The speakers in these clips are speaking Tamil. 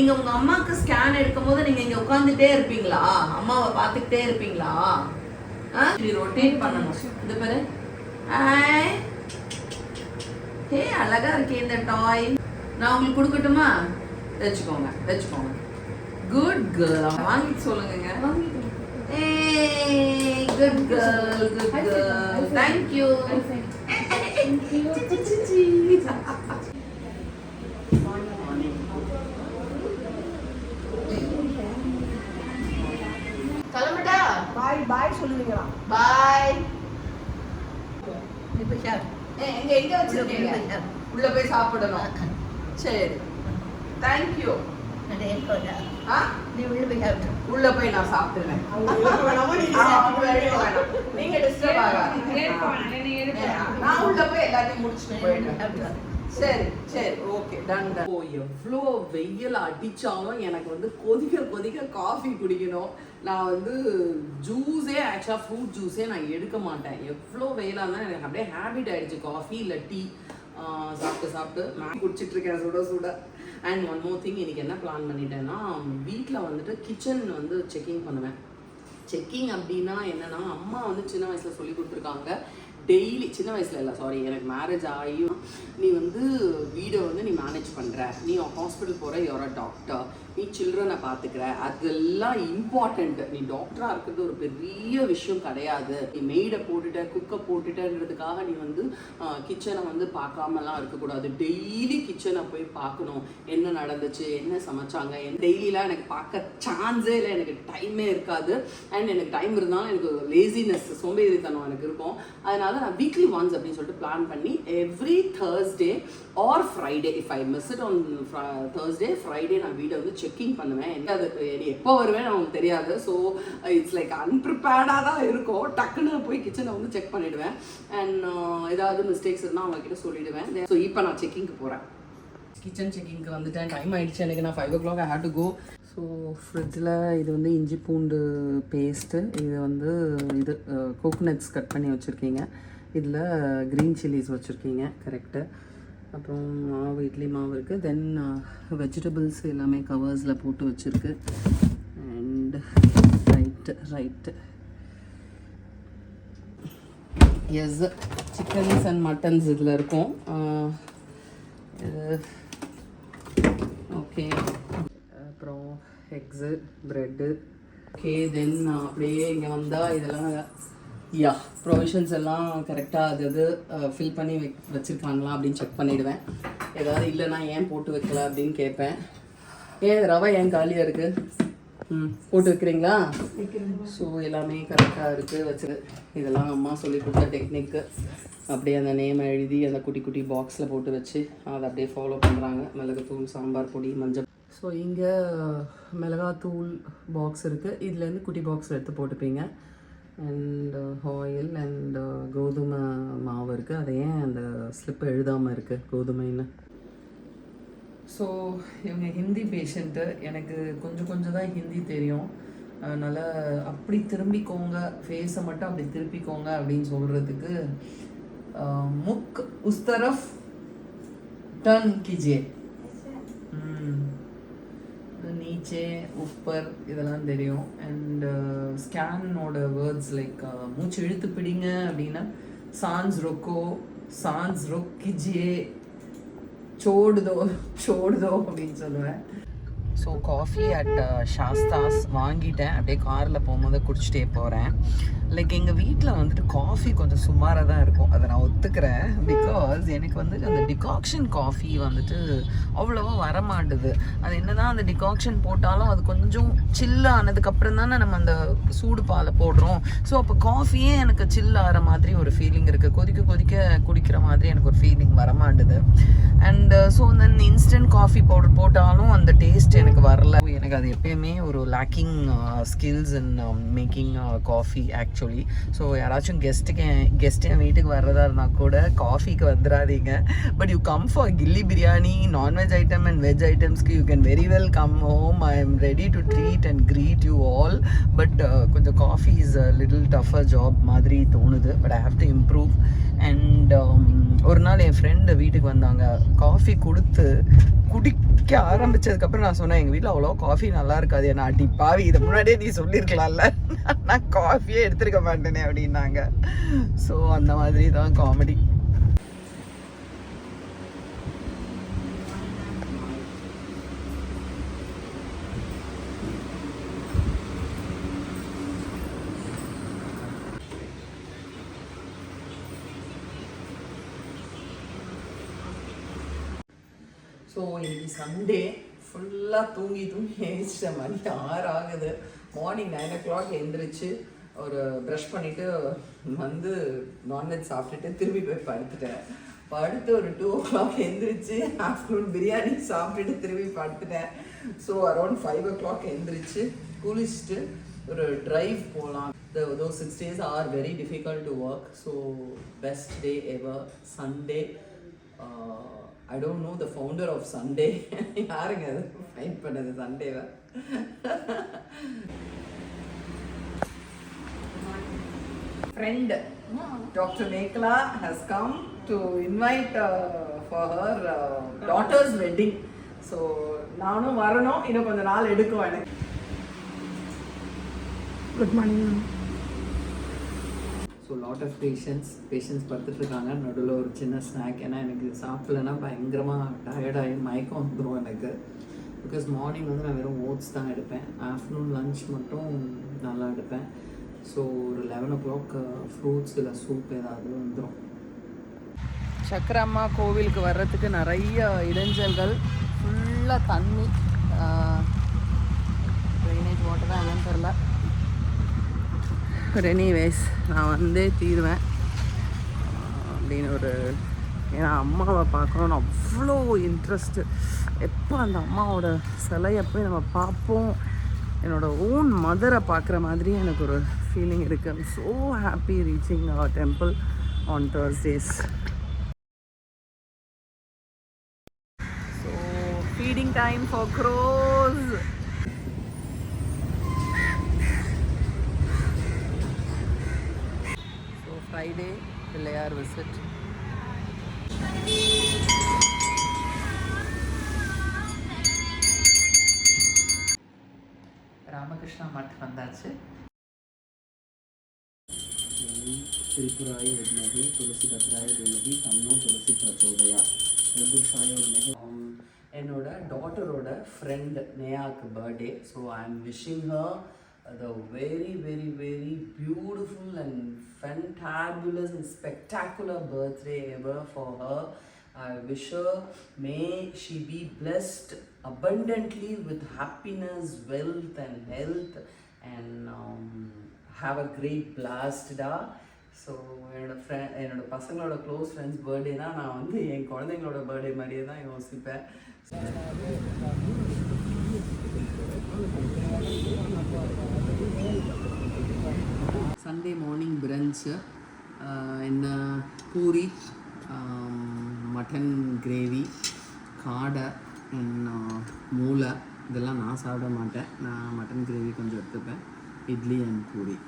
நீங்க உங்க அம்மாக்கு ஸ்கேன் எடுக்கும்போது நீங்க இங்க உட்கார்ந்துட்டே இருப்பீங்களா? அம்மாவை பார்த்துக்கிட்டே இருப்பீங்களா? இப்படி ரொட்டேட் பண்ணணும். இந்த பாரு. ஹே, அழகா இருக்கே இந்த டாய். நான் உங்களுக்கு கொடுக்கட்டுமா? வச்சுக்கோங்க, வச்சுக்கோங்க. Good girl. வாங்கிட்டு சொல்லுங்க. Hey, good girl, good girl. Thank you. கிளம்புடா. பாய் பாய் சொல்லுவீங்களா? பாய். இப்போ சார் எங்க வச்சிருக்கீங்க? உள்ள போய் சாப்பிடணும். சரி. Thank you. உள்ள போய் நான் சாப்பிட்டுறேன். நீங்க டிஸ்டர்ப் ஆகாதீங்க. நான் உள்ள போய் எல்லாத்தையும் முடிச்சுட்டு போயிடுறேன். சரி சரி, ஓகே, டன் டன். எவ்வளோ வெயில் அடிச்சாலும் எனக்கு வந்து கொதிக்க கொதிக்க காஃபி குடிக்கணும். நான் ஜூஸே ஆக்சுவலாக ஃப்ரூட் ஜூஸே நான் எடுக்க மாட்டேன். எவ்வளோ வெயிலாக இருந்தால் எனக்கு அப்படியே ஹேபிட் ஆகிடுச்சு. காஃபி இல்லை டீ சாப்பிட்டு சாப்பிட்டு நான் குடிச்சிட்ருக்கேன் சுட சுட. அண்ட் ஒன் மோர் திங், இன்றைக்கி என்ன பிளான் பண்ணிட்டேன்னா, வீட்டில் கிச்சன் செக்கிங் பண்ணுவேன். செக்கிங் அப்படின்னா என்னென்னா, அம்மா சின்ன வயசில் சொல்லி கொடுத்துருக்காங்க. டெய்லி, சின்ன வயசில் இல்லை, சாரி, எனக்கு மேரேஜ் ஆகியும் நீ வீடை நீ மேனேஜ் பண்ணுற, நீ ஹாஸ்பிட்டல் போகிற, யூஆர் அ டாக்டர், நீ சில்ட்ரனை பார்த்துக்கிற, அதெல்லாம் இம்பார்ட்டண்ட்டு. நீ டாக்டராக இருக்கிறது ஒரு பெரிய விஷயம் கிடையாது. நீ மெய்டை போட்டுட்ட, குக்கை போட்டுட்டன்றதுக்காக நீ கிச்சனை பார்க்காமலாம் இருக்கக்கூடாது. டெய்லி கிச்சனை போய் பார்க்கணும், என்ன நடந்துச்சு, என்ன சமைச்சாங்க. டெய்லிலாம் எனக்கு பார்க்க சான்ஸே இல்லை, எனக்கு டைமே இருக்காது. அண்ட் எனக்கு டைம் இருந்தாலும் எனக்கு லேசினஸ், சோம்பேறித்தனம் எனக்கு இருக்கும். அதனால நான் வீக்லி ஒன்ஸ் அப்படின்னு சொல்லிட்டு பிளான் பண்ணி every Thursday R Friday, if I miss it on Thursday, Friday நான் வீடை செக்கிங் பண்ணுவேன். எனக்கு அது எப்போ வருவேன் அவங்களுக்கு தெரியாது. ஸோ இட்ஸ் லைக் அன்ப்ரிப்பேர்டாக தான் இருக்கும். டக்குன்னு போய் கிச்சனை செக் பண்ணிவிடுவேன். அண்ட் ஏதாவது மிஸ்டேக்ஸ் இருந்தால் அவங்கக்கிட்ட சொல்லிவிடுவேன். ஸோ இப்போ நான் செக்கிங்க்கு போகிறேன். கிச்சன் செக்கிங்க்கு வந்துட்டேன். டைம் ஆகிடுச்சு எனக்கு. நான் 5 o'clock I have to go. So ஃப்ரிட்ஜில் இது இஞ்சி பூண்டு பேஸ்ட்டு, இது கோகோனட்ஸ் கட் பண்ணி வச்சுருக்கீங்க. இதில் க்ரீன் சில்லிஸ் வச்சுருக்கீங்க, கரெக்டு. அப்புறம் மாவு, இட்லி மாவு இருக்குது. தென் வெஜிடபிள்ஸ் எல்லாமே கவர்ஸில் போட்டு வச்சுருக்கு. And right yes, chickens and muttons இதில் இருக்கும். ஓகே, அப்புறம் எக்ஸு, ப்ரெட்டு. ஓகே, தென் அப்படியே இங்கே வந்தால் இதெல்லாம் ப்ரொவிஷன்ஸ் எல்லாம் கரெக்டாக அது ஃபில் பண்ணி வச்சுருக்காங்களா அப்படின்னு செக் பண்ணிவிடுவேன். ஏதாவது இல்லைனா ஏன் போட்டு வைக்கல அப்படின்னு கேட்பேன். ஏன் ரவை ஏன் காலியாக இருக்குது, போட்டு வைக்கிறீங்களா? ஸோ எல்லாமே கரெக்டாக இருக்குது வச்சு. இதெல்லாம் அம்மா சொல்லி கொடுத்த டெக்னிக்கு. அப்படியே அந்த நேம் எழுதி அந்த குட்டி குட்டி பாக்ஸில் போட்டு வச்சு அதை அப்படியே ஃபாலோ பண்ணுறாங்க. மிளகுத்தூள், சாம்பார் பொடி, மஞ்சள். ஸோ இங்கே மிளகாத்தூள் பாக்ஸ் இருக்குது. இதுலேருந்து குட்டி பாக்ஸ் எடுத்து போட்டுப்பீங்க. அண்ட் ஆயில் அண்ட் கோதுமை மாவு இருக்குது. அதை ஏன் அந்த ஸ்லிப்பை எழுதாமல் இருக்குது கோதுமைன்னு. ஸோ இவங்க ஹிந்தி பேஷண்ட்டு. எனக்கு கொஞ்சம் தான் ஹிந்தி தெரியும். அதனால் அப்படி திரும்பிக்கோங்க, ஃபேஸை மட்டும் அப்படி திருப்பிக்கோங்க அப்படின்னு சொல்கிறதுக்கு முக் உஸ் தரஃப் டர்ன் कीजिए, நீச்சே, உப்பர், இதெல்லாம் தெரியும். அண்ட் ஸ்கேனோட வேர்ட்ஸ் லைக் மூச்சு இழுத்து பிடிங்க அப்படின்னா சான்ஸ் ரொக்கோ, சான்ஸ் ரொக் कीजिए, சோடுதோ அப்படின்னு சொல்லுவேன். ஸோ காஃபி அட் ஷாஸ்தாஸ் வாங்கிட்டேன். அப்படியே காரில் போகும்போது குடிச்சிட்டே போகிறேன். லைக் எங்கள் வீட்டில் காஃபி கொஞ்சம் சுமாராக தான் இருக்கும், அதை நான் ஒத்துக்கிறேன். பிகாஸ் எனக்கு அந்த டிகாக்ஷன் காஃபி அவ்வளோவா வரமாட்டுது. அது என்ன தான் அந்த டிகாக்ஷன் போட்டாலும் அது கொஞ்சம் சில்லு ஆனதுக்கப்புறம் தானே நம்ம அந்த சூடு பாலை போடுறோம். ஸோ அப்போ காஃபியே எனக்கு சில்லு ஆகிற மாதிரி ஒரு ஃபீலிங் இருக்குது. கொதிக்க கொதிக்க குடிக்கிற மாதிரி எனக்கு ஒரு ஃபீலிங் வரமாட்டுது. And so then instant coffee powder போட்டாலும் அந்த டேஸ்ட் எனக்கு வரல. எனக்கு அது எப்பயுமே ஒரு lacking skills in making coffee actually. So யாராச்சும் கெஸ்ட் என் வீட்டுக்கு வர்றதா இருந்தால் கூட காஃபிக்கு வந்துடாதீங்க. பட் யூ கம் ஃபார் கில்லி biryani, non veg item and veg ஐட்டம்ஸ்க்கு you can very well come home. I am ready to treat and greet you all. But கொஞ்சம் coffee is a little tougher job மாதிரி தோணுது. But I have to improve. And ஒரு நாள் என் ஃப்ரெண்டு வீட்டுக்கு வந்தாங்க. காஃபி கொடுத்து குடிக்க குடிக்க ஆரம்பிச்சதுக்கப்புறம் நான் சொன்னேன் எங்கள் வீட்டில் அவ்வளோ காஃபி நல்லா இருக்காது ஏன்னா அடி பாவி இதை முன்னாடியே நீ சொல்லியிருக்கலாம்ல நான் காஃபியே எடுத்துருக்க மாட்டேனே அப்படின்னாங்க. ஸோ அந்த மாதிரி தான் காமெடி. ஸோ இன்னைக்கு சண்டே ஃபுல்லாக தூங்கி எழுந்திரிச்ச மணி 6 ஆகுது. மார்னிங் 9 o'clock எழுந்திரிச்சு ஒரு ப்ரஷ் பண்ணிவிட்டு வந்து நான்வெஜ் சாப்பிட்டுட்டு திரும்பி போய் படுத்துட்டேன். படுத்து ஒரு 2 o'clock எழுந்திரிச்சு ஆஃப்டர்நூன் பிரியாணி சாப்பிட்டுட்டு திரும்பி படுத்துட்டேன். ஸோ அரௌண்ட் 5 o'clock எழுந்திரிச்சு குளிச்சுட்டு ஒரு ட்ரைவ் போகலாம். those 6 days are very difficult to work. So best day ever, Sunday. I don't know the founder of Sunday. யாருங்க அது ஃபைண்ட் பண்ணது சண்டேவை? Friend Dr. Mekhala has come to invite for her daughter's wedding. So நானும் வரணும், இன்னும் கொஞ்ச நாள் எடுக்கும் எனக்கு. Good morning. So lot of patients படுத்துட்ருக்காங்க. நடுவில் ஒரு சின்ன ஸ்நாக், ஏன்னா எனக்கு சாப்பிட்லன்னா பயங்கரமாக டயர்டாகி மயக்கம் வந்துடும் எனக்கு. பிகாஸ் மார்னிங் வந்து நான் வெறும் ஓட்ஸ் தான் எடுப்பேன், ஆஃப்டர்நூன் லன்ச் மட்டும் நல்லா எடுப்பேன். ஸோ ஒரு 11 o'clock ஃப்ரூட்ஸ் இல்லை சூப் ஏதாவது வந்துடும். சக்கரம்மா கோவிலுக்கு வர்றதுக்கு நிறைய இடைஞ்சல்கள், ஃபுல்லாக தண்ணி, ட்ரைனேஜ் வாட்டர் தான் என்னன்னு தெரில. பட் எனிவேஸ் நான் வந்தே தீருவேன் அப்படின்னு ஒரு, ஏன்னா அம்மாவை பார்க்கணுன்னு அவ்வளோ இன்ட்ரெஸ்ட்டு. எப்போ அந்த அம்மாவோட சிலையை போய் நம்ம பார்ப்போம், என்னோடய ஓன் மதரை பார்க்குற மாதிரி எனக்கு ஒரு ஃபீலிங் இருக்குது. I'm so happy reaching our temple on Thursdays. So feeding time for crows. Friday, Pillayar visit. Ramakrishna Math வந்தாச்சு. திரிபுராய வித்மஹே துளசி பத்ராய வித்மஹே தன்னோ துளசி பிரச்சோதயா பிரபுஷாய வித்மஹே. என்னோட டாட்டரோட ஃப்ரெண்ட் நேயாக்கு birthday. So I am wishing her the very very very beautiful and fantabulous and spectacular birthday ever for her. I wish her may she be blessed abundantly with happiness, wealth and health, and have a great blast da. So என்னோட பசங்களோட க்ளோஸ் ஃப்ரெண்ட்ஸ் பர்த்டேனா நான் வந்து என் குழந்தைங்களோட பர்த்டே மாதிரியே தான் யோசிப்பேன். சண்டே மார்னிங் பிரன்ச்சு என்ன பூரி, மட்டன் கிரேவி, காடை அண்ட் மூளை. இதெல்லாம் நான் சாப்பிட மாட்டேன், நான் மட்டன் கிரேவி கொஞ்சம் எடுத்துப்பேன். Idli and puri,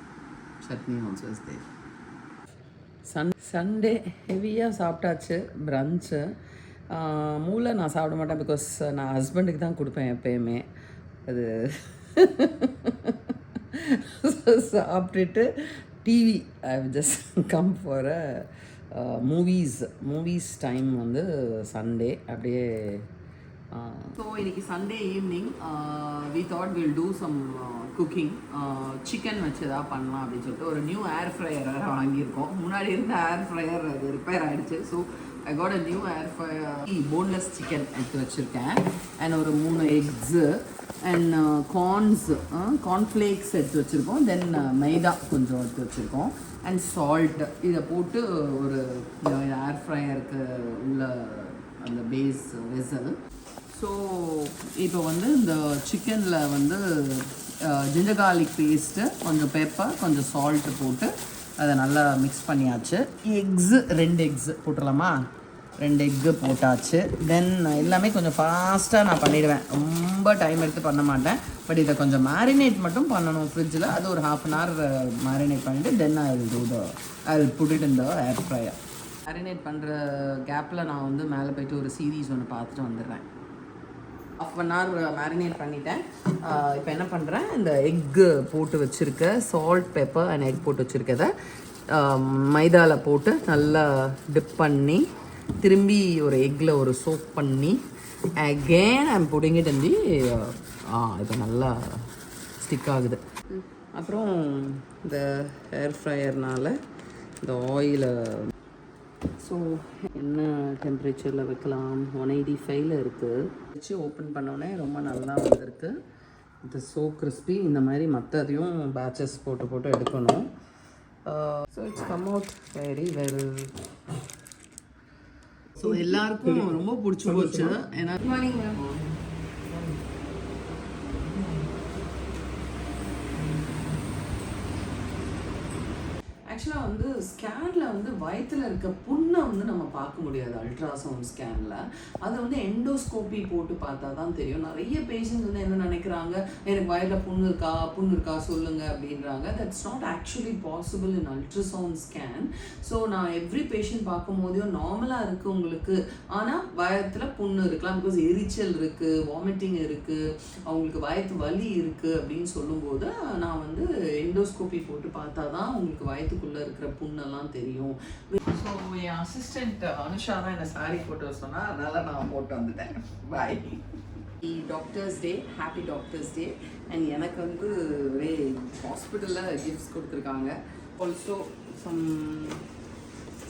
chutney also is there. Sunday ஹெவியாக சாப்பிட்டாச்சு பிரன்ச்சு. மூளை நான் சாப்பிட மாட்டேன், பிகாஸ் நான் ஹஸ்பண்டுக்கு தான் கொடுப்பேன் எப்பயுமே. அது சாப்பிட்டுட்டு TV I just come for a movies time வந்து சண்டே அப்படியே. ஸோ இன்னைக்கு Sunday evening we thought will do some cooking. Chicken வச்சு எதாவது பண்ணலாம் அப்படின்னு சொல்லிட்டு ஒரு நியூ ஏர் ஃப்ரையர் வேறு வாங்கியிருக்கோம். முன்னாடி இருந்த ஏர் ஃப்ரையர் அது ரிப்பேர் ஆகிடுச்சு. So I got a new air fryer. Boneless chicken எடுத்து வச்சுருக்கேன், அண்ட் ஒரு 3 எக்ஸு அண்ட் கார்ன்ஃப்ளேக்ஸ் எடுத்து வச்சுருக்கோம். தென் மைதா கொஞ்சம் எடுத்து வச்சுருக்கோம் அண்ட் சால்ட். இதை போட்டு ஒரு ஏர் ஃப்ரையருக்கு உள்ள அந்த பேஸ் வெசல். ஸோ இப்போ வந்து இந்த சிக்கனில் வந்து ஜிஞ்சர் கார்லிக் பேஸ்ட்டு, கொஞ்சம் பெப்பர், கொஞ்சம் சால்ட்டு போட்டு அதை நல்லா மிக்ஸ் பண்ணியாச்சு. X 2 x போட்டுடலாமா? 2 எக்கு போட்டாச்சு. தென் எல்லாமே கொஞ்சம் ஃபாஸ்ட்டாக நான் பண்ணிடுவேன், ரொம்ப டைம் எடுத்து பண்ண மாட்டேன். பட் இதை கொஞ்சம் மேரினேட் மட்டும் பண்ணணும் ஃப்ரிட்ஜில். அது ஒரு 1/2 hour மேரினேட் பண்ணிவிட்டு then I will put it in the air fryer. Marinate பண்ணுற கேப்பில் நான் வந்து மேலே போய்ட்டு ஒரு சீரீஸ் ஒன்று பார்த்துட்டு வந்துடுறேன். 1/2 hour மேரினேட் பண்ணிட்டேன். இப்போ என்ன பண்ணுறேன், இந்த எக்கு போட்டு வச்சுருக்க சால்ட் பெப்பர் அண்ட் எக் போட்டு வச்சுருக்கதை மைதாவில் போட்டு நல்லா டிப் பண்ணி திரும்பி ஒரு எக்கில் ஒரு சோப் பண்ணி again I'm putting it in the இப்போ நல்லா ஸ்டிக் ஆகுது. அப்புறம் இந்த ஏர் ஃப்ரையர்னால் இந்த ஆயிலை ஸோ என்ன டெம்பரேச்சரில் வைக்கலாம், 185 இருக்குது. வச்சு ஓப்பன் பண்ணோடனே ரொம்ப நல்லா வந்திருக்கு. இது ஸோ கிறிஸ்பி. இந்த மாதிரி மற்றதையும் பேட்சஸ் போட்டு போட்டு எடுக்கணும். So it's come out very well. So எல்லாருக்கும் ரொம்ப பிடிச்சி போச்சு. ஏன்னா மார்னிங் ஆக்சுவலாக வந்து ஸ்கேனில் வந்து வயிற்றில் இருக்க புண்ணை வந்து நம்ம பார்க்க முடியாது அல்ட்ராசவுண்ட் ஸ்கேனில். அதை வந்து எண்டோஸ்கோப்பி போட்டு பார்த்தா தான் தெரியும். நிறைய பேஷண்ட்ஸ் வந்து என்ன நினைக்கிறாங்க, எனக்கு வயிற்றில் புண்ணு இருக்கா சொல்லுங்கள் அப்படின்றாங்க. That's not actually possible in ultrasound scan. So நான் எவ்ரி பேஷண்ட் பார்க்கும்போதையும் நார்மலாக இருக்குது உங்களுக்கு, ஆனால் வயிற்றில் புண்ணு இருக்கலாம், பிகாஸ் எரிச்சல் இருக்குது, வாமிட்டிங் இருக்குது, அவங்களுக்கு வயிற்று வலி இருக்குது அப்படின்னு சொல்லும்போது நான் வந்து எண்டோஸ்கோப்பி போட்டு பார்த்தா தான் உங்களுக்கு வயிற்றுக்குள்ளே இருக்கிற புண்ணெல்லாம் தெரியும். ஸோ என் அசிஸ்டண்ட் அனுஷா தான் என்ன சாரி போட்டு சொன்னால், அதனால் நான் போட்டு வந்துட்டேன். Bye. Doctors day, happy doctors day. And எனக்கு வந்து ஒரே ஹாஸ்பிட்டலில் கிஃப்ட்ஸ் கொடுத்துருக்காங்க. Also some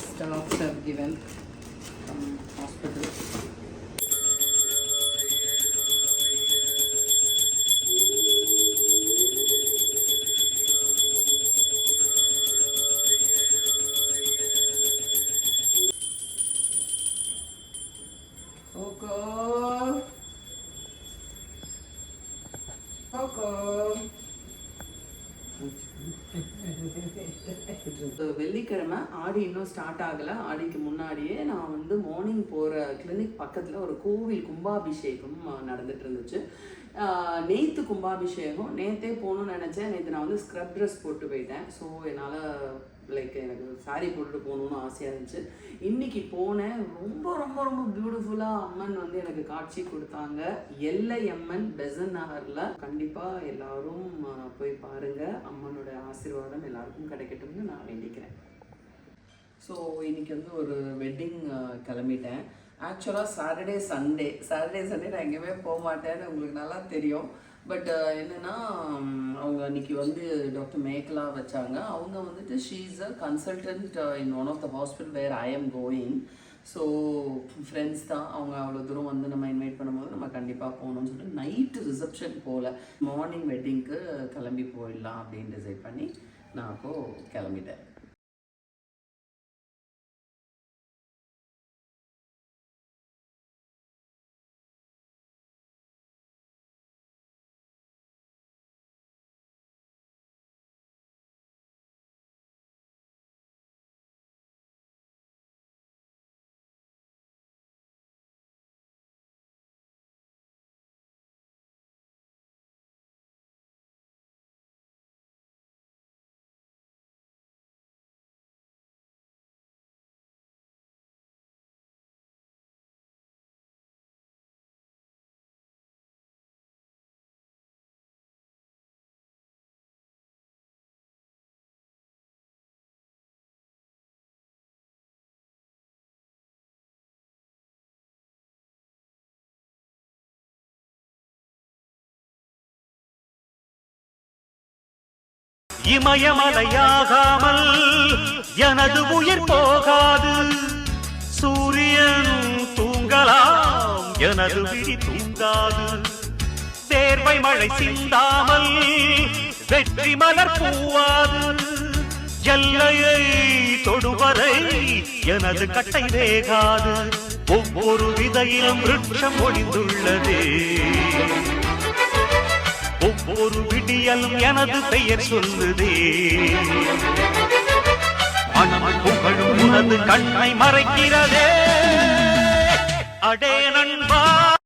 staffs have given from hospital. வெள்ளிக்கிழமை ஆடி இன்னும் ஸ்டார்ட் ஆகலை. ஆடிக்கு முன்னாடியே நான் வந்து மார்னிங் போகிற கிளினிக் பக்கத்தில் ஒரு கோவில் கும்பாபிஷேகம் நடந்துட்டு இருந்துச்சு. நேற்று கும்பாபிஷேகம், நேற்றே போகணுன்னு நினச்சேன். நேற்று நான் வந்து ஸ்க்ரப் ட்ரெஸ் போட்டு போயிட்டேன். ஸோ என்னால் லைக் எனக்கு சாரி போட்டுட்டு போகணுன்னு ஆசையாக இருந்துச்சு. இன்றைக்கி போனேன். ரொம்ப ரொம்ப ரொம்ப பியூட்டிஃபுல்லாக அம்மன் வந்து எனக்கு காட்சி கொடுத்தாங்க. எல்லை அம்மன் பெசன் நகரில். கண்டிப்பாக எல்லோரும் போய் பாருங்கள். அம்மனோட ஆசீர்வாதம் எல்லாருக்கும் கிடைக்கட்டும்னு நான் வேண்டிக்கிறேன். ஸோ இன்றைக்கி வந்து ஒரு வெட்டிங் கிளம்பிட்டேன். ஆக்சுவலாக சாட்டர்டே சண்டே நான் எங்கேயுமே போக மாட்டேன்னு உங்களுக்கு நல்லா தெரியும். பட் என்னென்னா அவங்க அன்றைக்கி வந்து டாக்டர் மேக்கலா வச்சாங்க. அவங்க வந்துட்டு she is a consultant in one of the hospital where I am going. So friends தான் அவங்க. அவ்வளோ தூரம் வந்து நம்ம இன்வைட் பண்ணும்போது நம்ம கண்டிப்பாக போகணும்னு சொல்லிட்டு நைட்டு ரிசப்ஷன் போகல, மார்னிங் வெட்டிங்க்கு கிளம்பி போயிடலாம் அப்படின்னு டிசைட் பண்ணி நான் அப்போது கிளம்பிட்டேன். இமயமலையாகாமல் எனது உயிர் போகாது. சூரியன் தூங்கலாம், எனது விழி தூங்காது. தேர்வை மழை சிந்தாமல் வெற்றி மலர் பூவாது. எல்லையை தொடுவரை எனது கட்டை வேகாது. ஒவ்வொரு விதையிலும் விருட்சம் ஒளிந்துள்ளதே. ஒவ்வொரு விடியலும் எனது பெயர் சொல்லுதே. மனம் புகழும் உனது கண்ணை மறைக்கிறதே. அடே நண்பா.